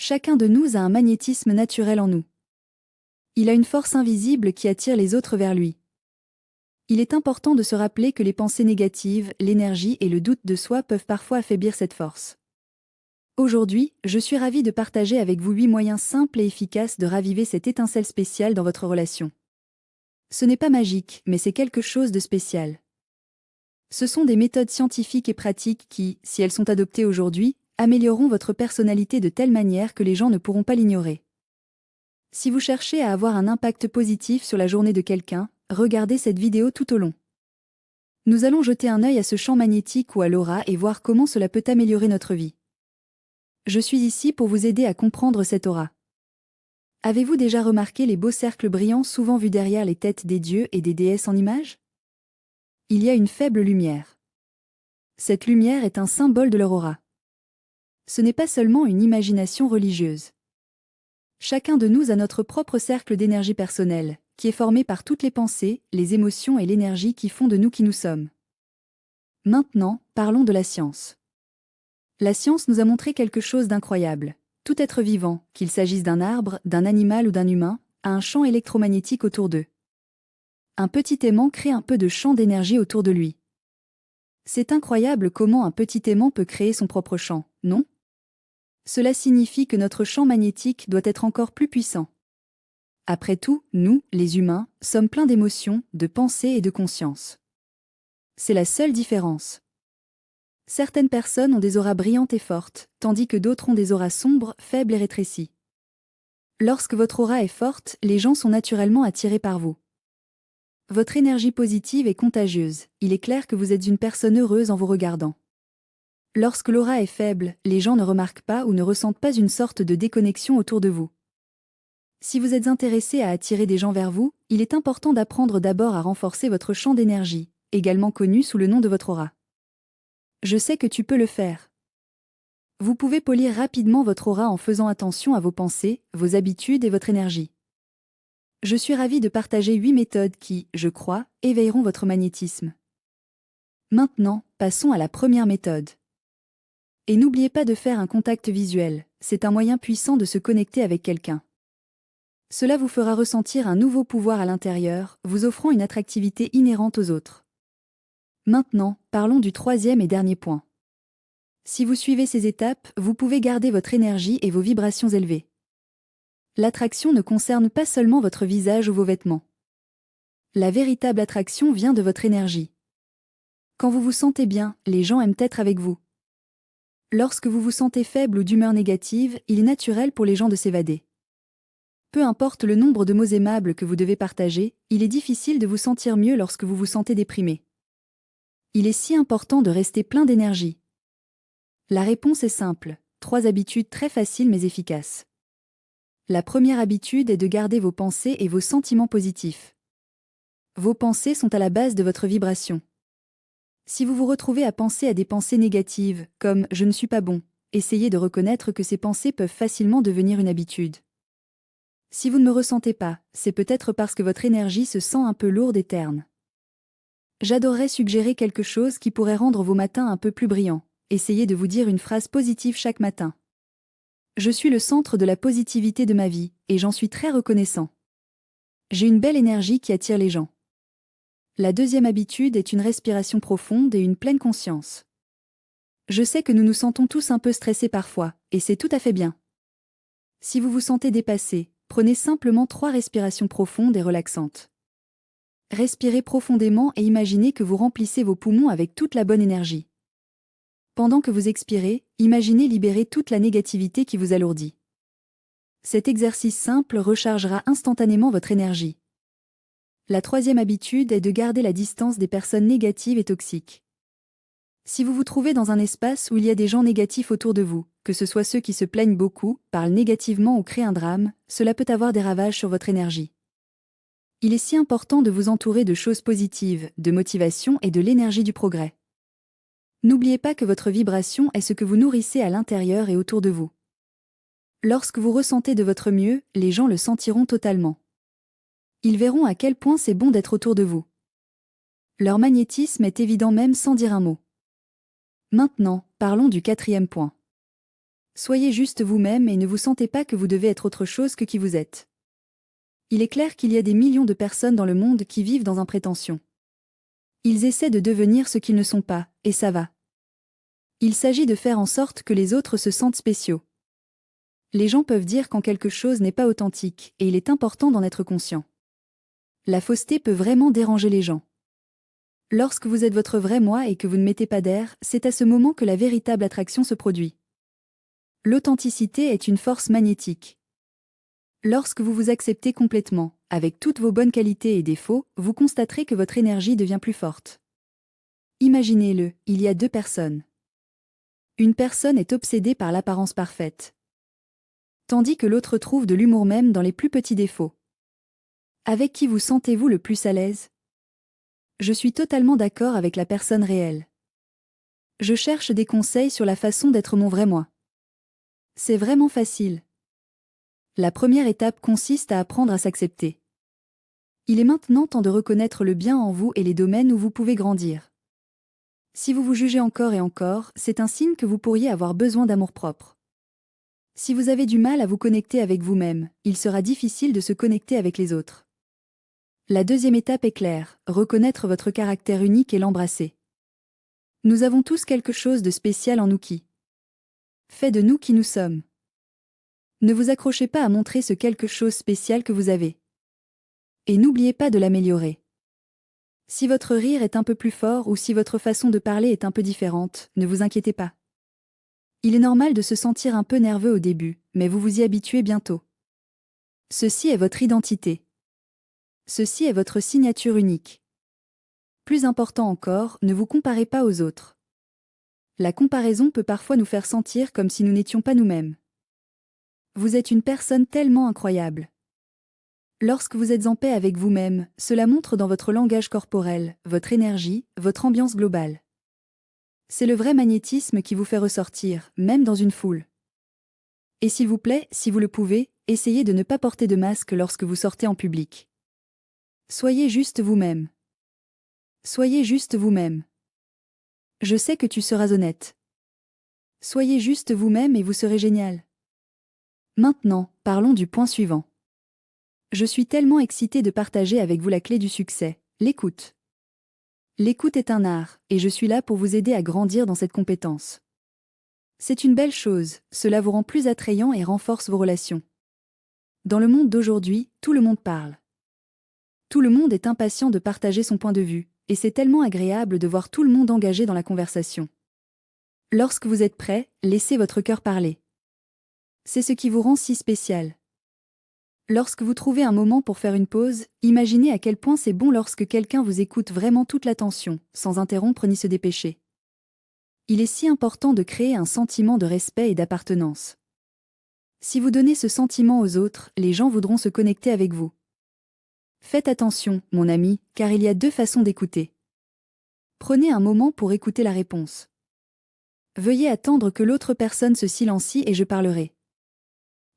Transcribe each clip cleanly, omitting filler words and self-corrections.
Chacun de nous a un magnétisme naturel en nous. Il a une force invisible qui attire les autres vers lui. Il est important de se rappeler que les pensées négatives, l'énergie et le doute de soi peuvent parfois affaiblir cette force. Aujourd'hui, je suis ravie de partager avec vous 8 moyens simples et efficaces de raviver cette étincelle spéciale dans votre relation. Ce n'est pas magique, mais c'est quelque chose de spécial. Ce sont des méthodes scientifiques et pratiques qui, si elles sont adoptées aujourd'hui, amélioreront votre personnalité de telle manière que les gens ne pourront pas l'ignorer. Si vous cherchez à avoir un impact positif sur la journée de quelqu'un, regardez cette vidéo tout au long. Nous allons jeter un œil à ce champ magnétique ou à l'aura et voir comment cela peut améliorer notre vie. Je suis ici pour vous aider à comprendre cette aura. Avez-vous déjà remarqué les beaux cercles brillants souvent vus derrière les têtes des dieux et des déesses en images? Il y a une faible lumière. Cette lumière est un symbole de leur aura. Ce n'est pas seulement une imagination religieuse. Chacun de nous a notre propre cercle d'énergie personnelle, qui est formé par toutes les pensées, les émotions et l'énergie qui font de nous qui nous sommes. Maintenant, parlons de la science. La science nous a montré quelque chose d'incroyable. Tout être vivant, qu'il s'agisse d'un arbre, d'un animal ou d'un humain, a un champ électromagnétique autour d'eux. Un petit aimant crée un peu de champ d'énergie autour de lui. C'est incroyable comment un petit aimant peut créer son propre champ, non? Cela signifie que notre champ magnétique doit être encore plus puissant. Après tout, nous, les humains, sommes pleins d'émotions, de pensées et de conscience. C'est la seule différence. Certaines personnes ont des auras brillantes et fortes, tandis que d'autres ont des auras sombres, faibles et rétrécies. Lorsque votre aura est forte, les gens sont naturellement attirés par vous. Votre énergie positive est contagieuse, il est clair que vous êtes une personne heureuse en vous regardant. Lorsque l'aura est faible, les gens ne remarquent pas ou ne ressentent pas une sorte de déconnexion autour de vous. Si vous êtes intéressé à attirer des gens vers vous, il est important d'apprendre d'abord à renforcer votre champ d'énergie, également connu sous le nom de votre aura. Je sais que tu peux le faire. Vous pouvez polir rapidement votre aura en faisant attention à vos pensées, vos habitudes et votre énergie. Je suis ravie de partager 8 méthodes qui, je crois, éveilleront votre magnétisme. Maintenant, passons à la première méthode. Et n'oubliez pas de faire un contact visuel, c'est un moyen puissant de se connecter avec quelqu'un. Cela vous fera ressentir un nouveau pouvoir à l'intérieur, vous offrant une attractivité inhérente aux autres. Maintenant, parlons du troisième et dernier point. Si vous suivez ces étapes, vous pouvez garder votre énergie et vos vibrations élevées. L'attraction ne concerne pas seulement votre visage ou vos vêtements. La véritable attraction vient de votre énergie. Quand vous vous sentez bien, les gens aiment être avec vous. Lorsque vous vous sentez faible ou d'humeur négative, il est naturel pour les gens de s'évader. Peu importe le nombre de mots aimables que vous devez partager, il est difficile de vous sentir mieux lorsque vous vous sentez déprimé. Il est si important de rester plein d'énergie. La réponse est simple, 3 habitudes très faciles mais efficaces. La première habitude est de garder vos pensées et vos sentiments positifs. Vos pensées sont à la base de votre vibration. Si vous vous retrouvez à penser à des pensées négatives, comme « je ne suis pas bon », essayez de reconnaître que ces pensées peuvent facilement devenir une habitude. Si vous ne me ressentez pas, c'est peut-être parce que votre énergie se sent un peu lourde et terne. J'adorerais suggérer quelque chose qui pourrait rendre vos matins un peu plus brillants. Essayez de vous dire une phrase positive chaque matin. Je suis le centre de la positivité de ma vie, et j'en suis très reconnaissant. J'ai une belle énergie qui attire les gens. La deuxième habitude est une respiration profonde et une pleine conscience. Je sais que nous nous sentons tous un peu stressés parfois, et c'est tout à fait bien. Si vous vous sentez dépassé, prenez simplement 3 respirations profondes et relaxantes. Respirez profondément et imaginez que vous remplissez vos poumons avec toute la bonne énergie. Pendant que vous expirez, imaginez libérer toute la négativité qui vous alourdit. Cet exercice simple rechargera instantanément votre énergie. La troisième habitude est de garder la distance des personnes négatives et toxiques. Si vous vous trouvez dans un espace où il y a des gens négatifs autour de vous, que ce soit ceux qui se plaignent beaucoup, parlent négativement ou créent un drame, cela peut avoir des ravages sur votre énergie. Il est si important de vous entourer de choses positives, de motivation et de l'énergie du progrès. N'oubliez pas que votre vibration est ce que vous nourrissez à l'intérieur et autour de vous. Lorsque vous ressentez de votre mieux, les gens le sentiront totalement. Ils verront à quel point c'est bon d'être autour de vous. Leur magnétisme est évident même sans dire un mot. Maintenant, parlons du quatrième point. Soyez juste vous-même et ne vous sentez pas que vous devez être autre chose que qui vous êtes. Il est clair qu'il y a des millions de personnes dans le monde qui vivent dans un prétention. Ils essaient de devenir ce qu'ils ne sont pas, et ça va. Il s'agit de faire en sorte que les autres se sentent spéciaux. Les gens peuvent dire quand quelque chose n'est pas authentique, et il est important d'en être conscient. La fausseté peut vraiment déranger les gens. Lorsque vous êtes votre vrai moi et que vous ne mettez pas d'air, c'est à ce moment que la véritable attraction se produit. L'authenticité est une force magnétique. Lorsque vous vous acceptez complètement, avec toutes vos bonnes qualités et défauts, vous constaterez que votre énergie devient plus forte. Imaginez-le, il y a deux personnes. Une personne est obsédée par l'apparence parfaite, tandis que l'autre trouve de l'humour même dans les plus petits défauts. Avec qui vous sentez-vous le plus à l'aise? Je suis totalement d'accord avec la personne réelle. Je cherche des conseils sur la façon d'être mon vrai moi. C'est vraiment facile. La première étape consiste à apprendre à s'accepter. Il est maintenant temps de reconnaître le bien en vous et les domaines où vous pouvez grandir. Si vous vous jugez encore et encore, c'est un signe que vous pourriez avoir besoin d'amour-propre. Si vous avez du mal à vous connecter avec vous-même, il sera difficile de se connecter avec les autres. La deuxième étape est claire, reconnaître votre caractère unique et l'embrasser. Nous avons tous quelque chose de spécial en nous qui fait de nous qui nous sommes. Ne vous accrochez pas à montrer ce quelque chose spécial que vous avez. Et n'oubliez pas de l'améliorer. Si votre rire est un peu plus fort ou si votre façon de parler est un peu différente, ne vous inquiétez pas. Il est normal de se sentir un peu nerveux au début, mais vous vous y habituez bientôt. Ceci est votre identité. Ceci est votre signature unique. Plus important encore, ne vous comparez pas aux autres. La comparaison peut parfois nous faire sentir comme si nous n'étions pas nous-mêmes. Vous êtes une personne tellement incroyable. Lorsque vous êtes en paix avec vous-même, cela montre dans votre langage corporel, votre énergie, votre ambiance globale. C'est le vrai magnétisme qui vous fait ressortir, même dans une foule. Et s'il vous plaît, si vous le pouvez, essayez de ne pas porter de masque lorsque vous sortez en public. Soyez juste vous-même. Soyez juste vous-même. Je sais que tu seras honnête. Soyez juste vous-même et vous serez génial. Maintenant, parlons du point suivant. Je suis tellement excitée de partager avec vous la clé du succès, l'écoute. L'écoute est un art, et je suis là pour vous aider à grandir dans cette compétence. C'est une belle chose, cela vous rend plus attrayant et renforce vos relations. Dans le monde d'aujourd'hui, tout le monde parle. Tout le monde est impatient de partager son point de vue, et c'est tellement agréable de voir tout le monde engagé dans la conversation. Lorsque vous êtes prêt, laissez votre cœur parler. C'est ce qui vous rend si spécial. Lorsque vous trouvez un moment pour faire une pause, imaginez à quel point c'est bon lorsque quelqu'un vous écoute vraiment toute l'attention, sans interrompre ni se dépêcher. Il est si important de créer un sentiment de respect et d'appartenance. Si vous donnez ce sentiment aux autres, les gens voudront se connecter avec vous. Faites attention, mon ami, car il y a deux façons d'écouter. Prenez un moment pour écouter la réponse. Veuillez attendre que l'autre personne se silencie et je parlerai.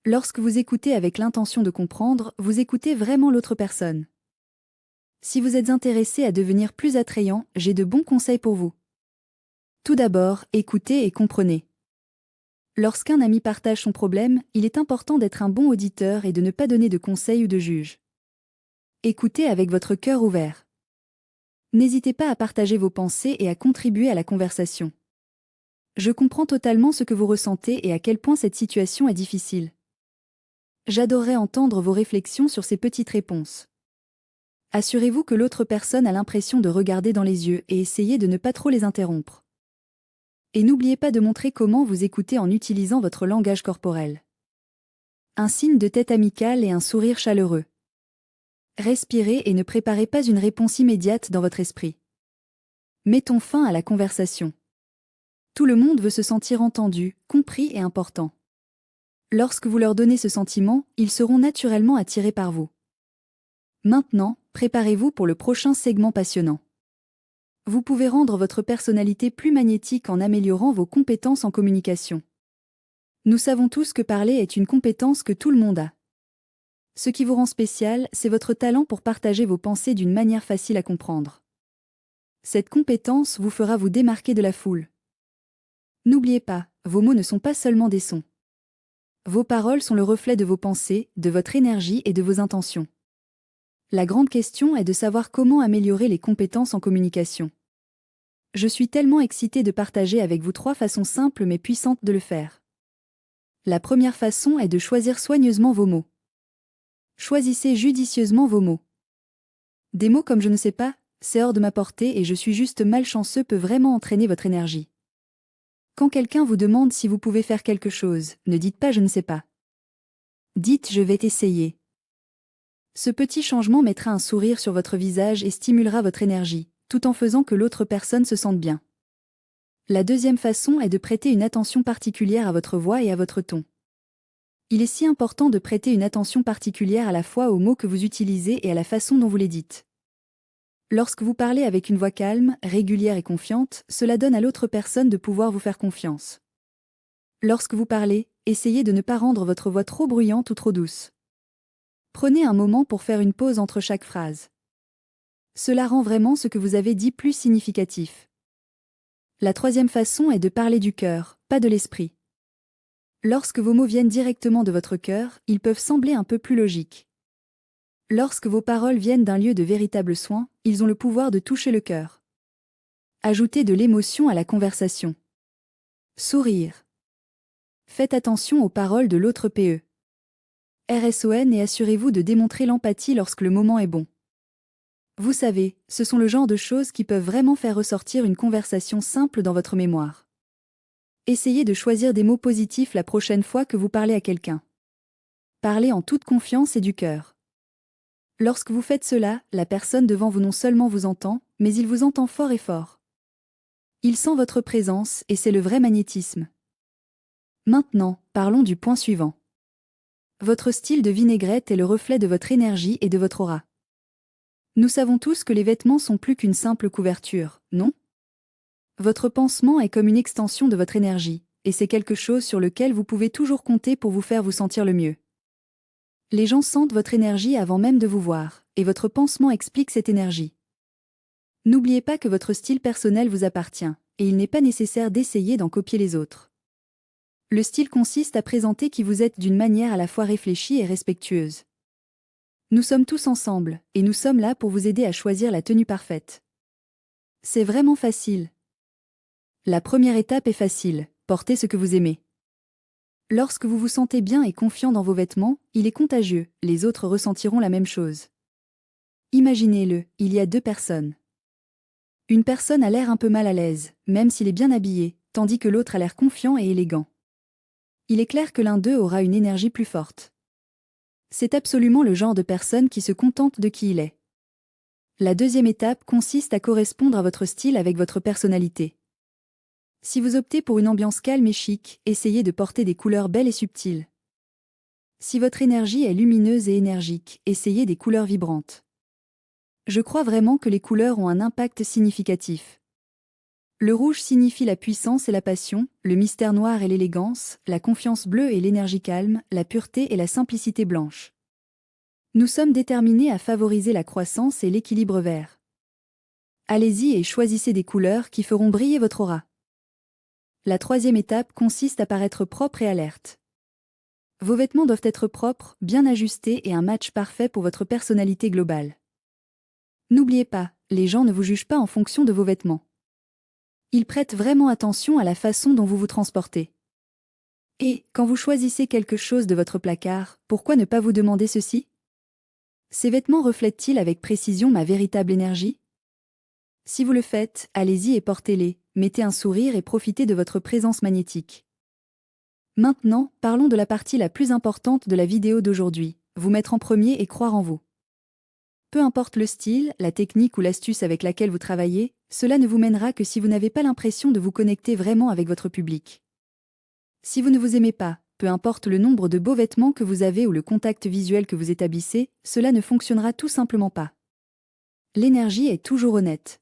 Lorsque vous écoutez avec l'intention de comprendre, vous écoutez vraiment l'autre personne. Si vous êtes intéressé à devenir plus attrayant, j'ai de bons conseils pour vous. Tout d'abord, écoutez et comprenez. Lorsqu'un ami partage son problème, il est important d'être un bon auditeur et de ne pas donner de conseils ou de juges. Écoutez avec votre cœur ouvert. N'hésitez pas à partager vos pensées et à contribuer à la conversation. Je comprends totalement ce que vous ressentez et à quel point cette situation est difficile. J'adorerais entendre vos réflexions sur ces petites réponses. Assurez-vous que l'autre personne a l'impression de regarder dans les yeux et essayez de ne pas trop les interrompre. Et n'oubliez pas de montrer comment vous écoutez en utilisant votre langage corporel. Un signe de tête amicale et un sourire chaleureux. Respirez et ne préparez pas une réponse immédiate dans votre esprit. Mettons fin à la conversation. Tout le monde veut se sentir entendu, compris et important. Lorsque vous leur donnez ce sentiment, ils seront naturellement attirés par vous. Maintenant, préparez-vous pour le prochain segment passionnant. Vous pouvez rendre votre personnalité plus magnétique en améliorant vos compétences en communication. Nous savons tous que parler est une compétence que tout le monde a. Ce qui vous rend spécial, c'est votre talent pour partager vos pensées d'une manière facile à comprendre. Cette compétence vous fera vous démarquer de la foule. N'oubliez pas, vos mots ne sont pas seulement des sons. Vos paroles sont le reflet de vos pensées, de votre énergie et de vos intentions. La grande question est de savoir comment améliorer les compétences en communication. Je suis tellement excitée de partager avec vous 3 façons simples mais puissantes de le faire. La première façon est de choisir soigneusement vos mots. Choisissez judicieusement vos mots. Des mots comme « je ne sais pas »,« c'est hors de ma portée » et « je suis juste malchanceux » peut vraiment entraîner votre énergie. Quand quelqu'un vous demande si vous pouvez faire quelque chose, ne dites pas « je ne sais pas ». Dites « je vais essayer ». Ce petit changement mettra un sourire sur votre visage et stimulera votre énergie, tout en faisant que l'autre personne se sente bien. La deuxième façon est de prêter une attention particulière à votre voix et à votre ton. Il est si important de prêter une attention particulière à la fois aux mots que vous utilisez et à la façon dont vous les dites. Lorsque vous parlez avec une voix calme, régulière et confiante, cela donne à l'autre personne de pouvoir vous faire confiance. Lorsque vous parlez, essayez de ne pas rendre votre voix trop bruyante ou trop douce. Prenez un moment pour faire une pause entre chaque phrase. Cela rend vraiment ce que vous avez dit plus significatif. La troisième façon est de parler du cœur, pas de l'esprit. Lorsque vos mots viennent directement de votre cœur, ils peuvent sembler un peu plus logiques. Lorsque vos paroles viennent d'un lieu de véritable soin, ils ont le pouvoir de toucher le cœur. Ajoutez de l'émotion à la conversation. Sourire. Faites attention aux paroles de l'autre RSON et assurez-vous de démontrer l'empathie lorsque le moment est bon. Vous savez, ce sont le genre de choses qui peuvent vraiment faire ressortir une conversation simple dans votre mémoire. Essayez de choisir des mots positifs la prochaine fois que vous parlez à quelqu'un. Parlez en toute confiance et du cœur. Lorsque vous faites cela, la personne devant vous non seulement vous entend, mais il vous entend fort et fort. Il sent votre présence et c'est le vrai magnétisme. Maintenant, parlons du point suivant. Votre style de vinaigrette est le reflet de votre énergie et de votre aura. Nous savons tous que les vêtements sont plus qu'une simple couverture, non? Votre pansement est comme une extension de votre énergie, et c'est quelque chose sur lequel vous pouvez toujours compter pour vous faire vous sentir le mieux. Les gens sentent votre énergie avant même de vous voir, et votre pansement explique cette énergie. N'oubliez pas que votre style personnel vous appartient, et il n'est pas nécessaire d'essayer d'en copier les autres. Le style consiste à présenter qui vous êtes d'une manière à la fois réfléchie et respectueuse. Nous sommes tous ensemble, et nous sommes là pour vous aider à choisir la tenue parfaite. C'est vraiment facile. La première étape est facile, portez ce que vous aimez. Lorsque vous vous sentez bien et confiant dans vos vêtements, il est contagieux, les autres ressentiront la même chose. Imaginez-le, il y a 2 personnes. Une personne a l'air un peu mal à l'aise, même s'il est bien habillé, tandis que l'autre a l'air confiant et élégant. Il est clair que l'un d'eux aura une énergie plus forte. C'est absolument le genre de personne qui se contente de qui il est. La deuxième étape consiste à correspondre à votre style avec votre personnalité. Si vous optez pour une ambiance calme et chic, essayez de porter des couleurs belles et subtiles. Si votre énergie est lumineuse et énergique, essayez des couleurs vibrantes. Je crois vraiment que les couleurs ont un impact significatif. Le rouge signifie la puissance et la passion, le mystère noir et l'élégance, la confiance bleue et l'énergie calme, la pureté et la simplicité blanche. Nous sommes déterminés à favoriser la croissance et l'équilibre vert. Allez-y et choisissez des couleurs qui feront briller votre aura. La troisième étape consiste à paraître propre et alerte. Vos vêtements doivent être propres, bien ajustés et un match parfait pour votre personnalité globale. N'oubliez pas, les gens ne vous jugent pas en fonction de vos vêtements. Ils prêtent vraiment attention à la façon dont vous vous transportez. Et, quand vous choisissez quelque chose de votre placard, pourquoi ne pas vous demander ceci? Ces vêtements reflètent-ils avec précision ma véritable énergie? Si vous le faites, allez-y et portez-les, mettez un sourire et profitez de votre présence magnétique. Maintenant, parlons de la partie la plus importante de la vidéo d'aujourd'hui, vous mettre en premier et croire en vous. Peu importe le style, la technique ou l'astuce avec laquelle vous travaillez, cela ne vous mènera que si vous n'avez pas l'impression de vous connecter vraiment avec votre public. Si vous ne vous aimez pas, peu importe le nombre de beaux vêtements que vous avez ou le contact visuel que vous établissez, cela ne fonctionnera tout simplement pas. L'énergie est toujours honnête.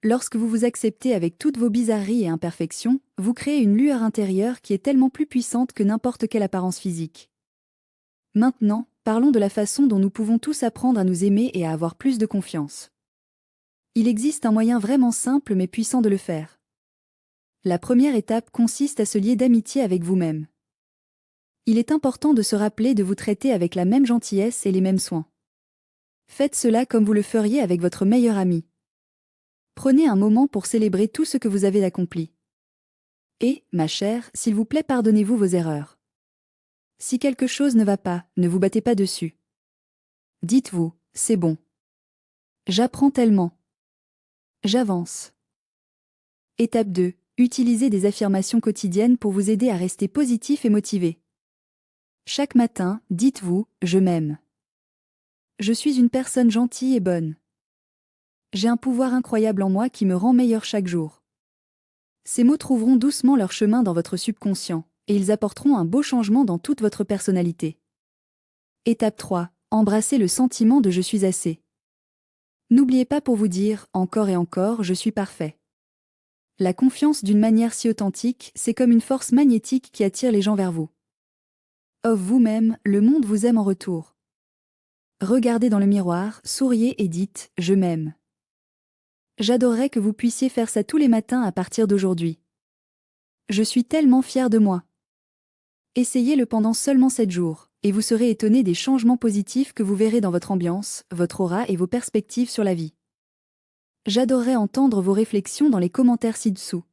Lorsque vous vous acceptez avec toutes vos bizarreries et imperfections, vous créez une lueur intérieure qui est tellement plus puissante que n'importe quelle apparence physique. Maintenant, parlons de la façon dont nous pouvons tous apprendre à nous aimer et à avoir plus de confiance. Il existe un moyen vraiment simple mais puissant de le faire. La première étape consiste à se lier d'amitié avec vous-même. Il est important de se rappeler de vous traiter avec la même gentillesse et les mêmes soins. Faites cela comme vous le feriez avec votre meilleur ami. Prenez un moment pour célébrer tout ce que vous avez accompli. Et, ma chère, s'il vous plaît, pardonnez-vous vos erreurs. Si quelque chose ne va pas, ne vous battez pas dessus. Dites-vous, c'est bon. J'apprends tellement. J'avance. Étape 2. Utilisez des affirmations quotidiennes pour vous aider à rester positif et motivé. Chaque matin, dites-vous, je m'aime. Je suis une personne gentille et bonne. J'ai un pouvoir incroyable en moi qui me rend meilleur chaque jour. Ces mots trouveront doucement leur chemin dans votre subconscient, et ils apporteront un beau changement dans toute votre personnalité. Étape 3. Embrassez le sentiment de je suis assez. N'oubliez pas pour vous dire, encore et encore, je suis parfait. La confiance d'une manière si authentique, c'est comme une force magnétique qui attire les gens vers vous. Offre vous-même, le monde vous aime en retour. Regardez dans le miroir, souriez et dites « Je m'aime ». J'adorerais que vous puissiez faire ça tous les matins à partir d'aujourd'hui. Je suis tellement fière de moi. Essayez-le pendant seulement 7 jours, et vous serez étonné des changements positifs que vous verrez dans votre ambiance, votre aura et vos perspectives sur la vie. J'adorerais entendre vos réflexions dans les commentaires ci-dessous.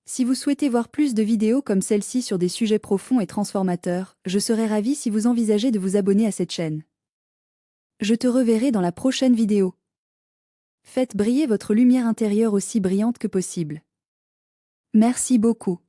Si vous souhaitez voir plus de vidéos comme celle-ci sur des sujets profonds et transformateurs, je serais ravie si vous envisagez de vous abonner à cette chaîne. Je te reverrai dans la prochaine vidéo. Faites briller votre lumière intérieure aussi brillante que possible. Merci beaucoup.